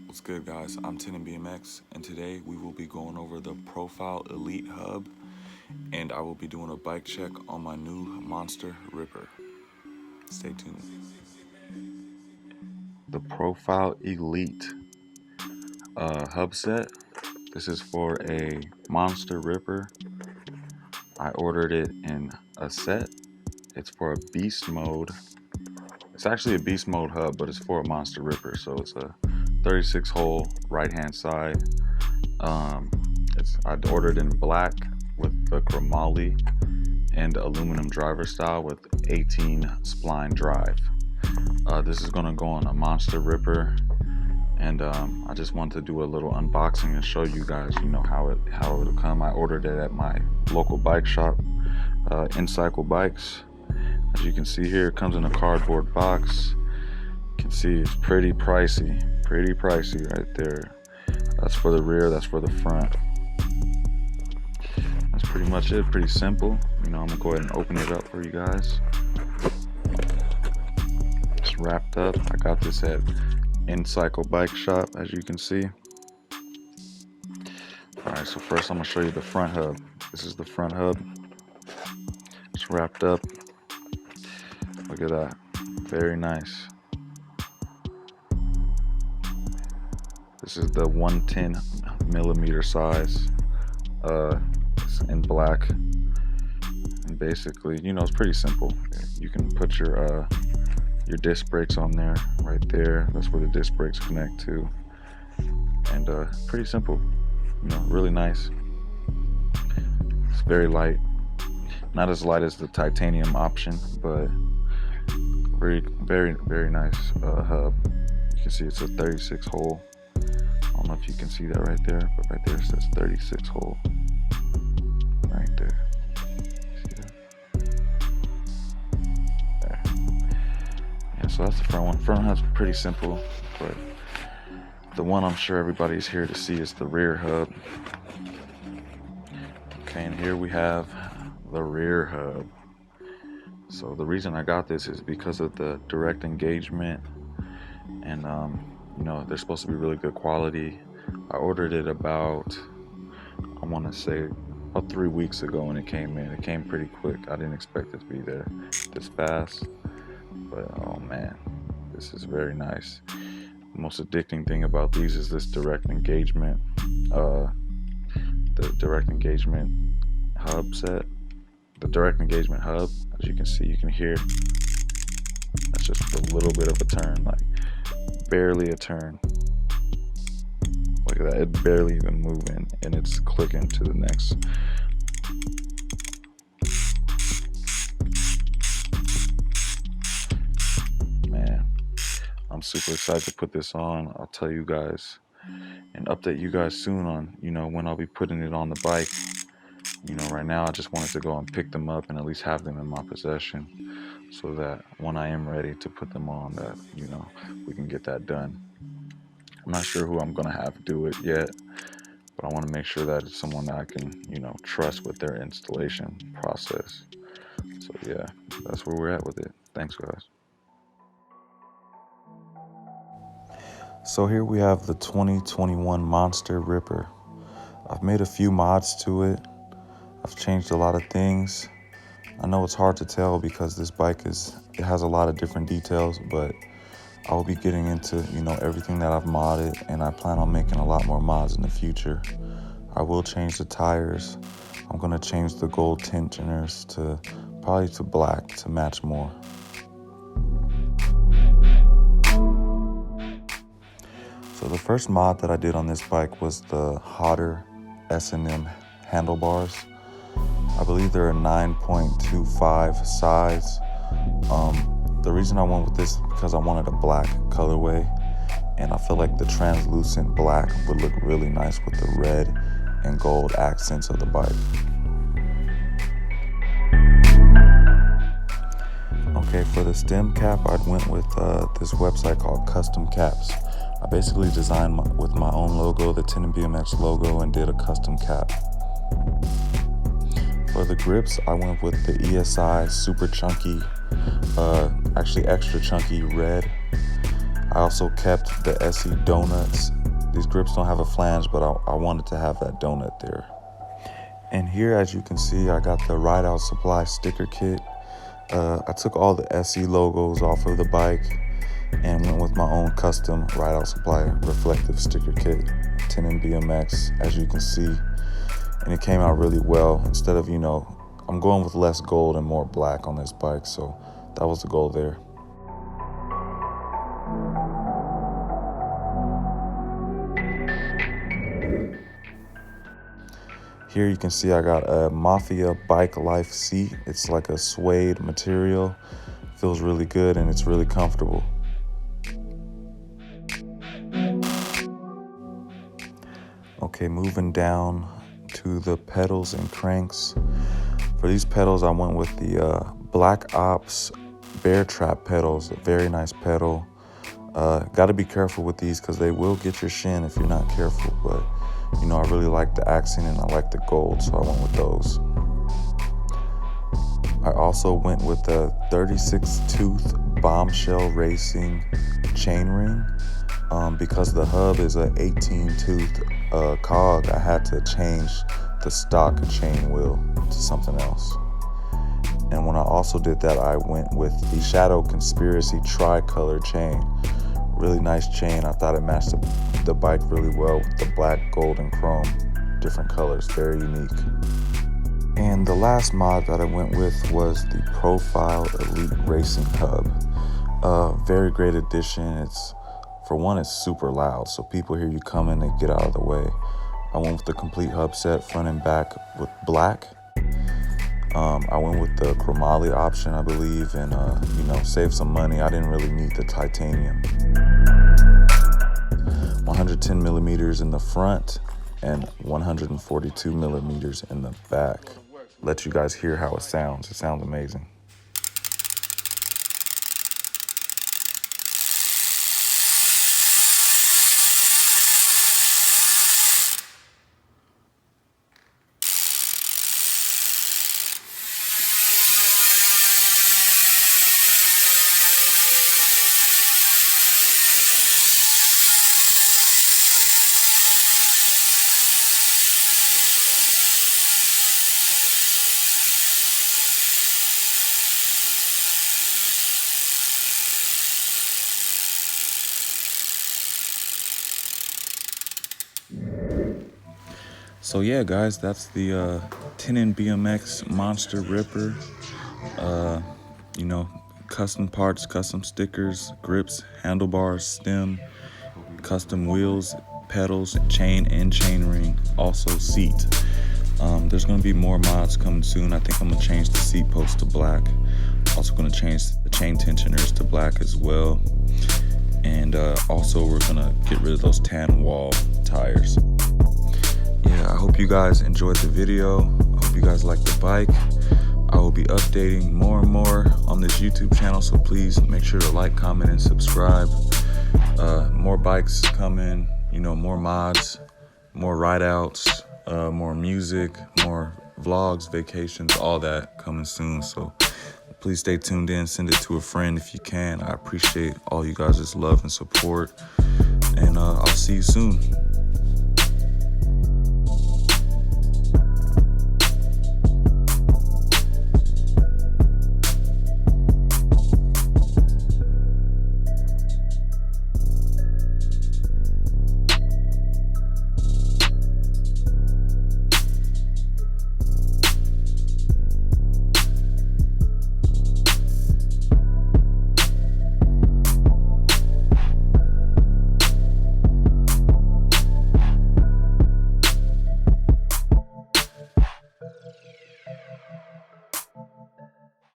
What's good, guys? I'm Tinninbmx, and today we will be going over the Profile Elite Hub, and I will be doing a bike check on my new Monster Ripper. Stay tuned. The Profile Elite Hubset. This is for a Monster Ripper. I ordered it in a set. It's for a beast mode. It's actually a beast mode hub, but it's for a Monster Ripper, so it's a 36 hole right hand side. I ordered in black with the chromoly and aluminum driver style with 18 spline drive. This is gonna go on a Monster Ripper, and I just wanted to do a little unboxing and show you guys, how it'll come. I ordered it at my local bike shop, Untitled Bikes. As you can see here, it comes in a cardboard box. You can see it's pretty pricey right there. That's for the rear, that's for the front. That's pretty much it, pretty simple. I'm gonna go ahead and open it up for you guys. It's wrapped up. I got this at Untitled Bike Shop, as you can see. Alright, so first I'm gonna show you the front hub. This is the front hub. It's wrapped up. Look at that, very nice. This is the 110 millimeter size. It's in black, and basically, it's pretty simple. You can put your disc brakes on there, right there. That's where the disc brakes connect to, and pretty simple. Really nice. It's very light, not as light as the titanium option, but very nice hub. You can see it's a 36 hole. I don't know if you can see that right there, but right there it says 36 hole. Right there. See that? There. Yeah, so that's the front one. Front hub's pretty simple, but the one I'm sure everybody's here to see is the rear hub. Okay, and here we have the rear hub. So the reason I got this is because of the direct engagement, and they're supposed to be really good quality. I ordered it about, I want to say, about 3 weeks ago when it came in. It came pretty quick. I didn't expect it to be there this fast, but oh man, this is very nice. The most addicting thing about these is this direct engagement, the direct engagement hub set. The direct engagement hub, as you can see, you can hear, that's just a little bit of a turn, like barely a turn. Look at that, it's barely even moving, and it's clicking to the next. Man, I'm super excited to put this on. I'll tell you guys and update you guys soon on, when I'll be putting it on the bike. Right now I just wanted to go and pick them up and at least have them in my possession, so that when I am ready to put them on, that, we can get that done. I'm not sure who I'm gonna have do it yet, but I want to make sure that it's someone that I can, trust with their installation process. So yeah, that's where we're at with it. Thanks, guys. So here we have the 2021 Monster Ripper. I've made a few mods to it. I've changed a lot of things. I know it's hard to tell because this bike it has a lot of different details, but I will be getting into, everything that I've modded, and I plan on making a lot more mods in the future. I will change the tires. I'm gonna change the gold tensioners probably to black to match more. So the first mod that I did on this bike was the hotter S&M handlebars. I believe they're a 9.25 size. The reason I went with this is because I wanted a black colorway, and I feel like the translucent black would look really nice with the red and gold accents of the bike. Okay, for the stem cap, I went with this website called Custom Caps. I basically designed with my own logo, the Tinninbmx logo, and did a custom cap. For the grips, I went with the ESI super chunky, actually extra chunky red. I also kept the SE Donuts These grips don't have a flange, but I wanted to have that donut there. And here, as you can see, I got the Ride Out Supply sticker kit. I took all the SE logos off of the bike and went with my own custom Ride Out Supply reflective sticker kit, Tinninbmx, as you can see. And it came out really well. Instead of, I'm going with less gold and more black on this bike, so that was the goal there. Here you can see I got a Mafia Bike Life seat. It's like a suede material. Feels really good and it's really comfortable. Okay, moving down to the pedals and cranks. For these pedals, I went with the Black Ops Bear Trap pedals. A very nice pedal. Got to be careful with these because they will get your shin if you're not careful, but I really like the accent and I like the gold, so I went with those. I also went with the 36-tooth Bombshell Racing chainring. Because the hub is a 18-tooth cog, I had to change the stock chain wheel to something else. And when I also did that, I went with the Shadow Conspiracy tricolor chain. Really nice chain. I thought it matched the bike really well with the black, gold, and chrome. Different colors, very unique. And the last mod that I went with was the Profile Elite Racing Hub. Very great addition. For one, it's super loud, so people hear you coming, they get out of the way. I went with the complete hub set, front and back, with black. I went with the chromoly option, I believe, and save some money. I didn't really need the titanium. 110 millimeters in the front and 142 millimeters in the back. Let you guys hear how it sounds. It sounds amazing. So yeah, guys, that's the Tinninbmx Monster Ripper. Custom parts, custom stickers, grips, handlebars, stem, custom wheels, pedals, chain and chain ring, also seat. There's gonna be more mods coming soon. I think I'm gonna change the seat post to black. Also gonna change the chain tensioners to black as well. And also we're gonna get rid of those tan wall tires. Yeah, I hope you guys enjoyed the video. I hope you guys like the bike. I will be updating more and more on this YouTube channel, so please make sure to like, comment, and subscribe. More bikes coming, more mods, more ride outs, more music, more vlogs, vacations, all that coming soon. So please stay tuned in, send it to a friend if you can. I appreciate all you guys' love and support, and I'll see you soon.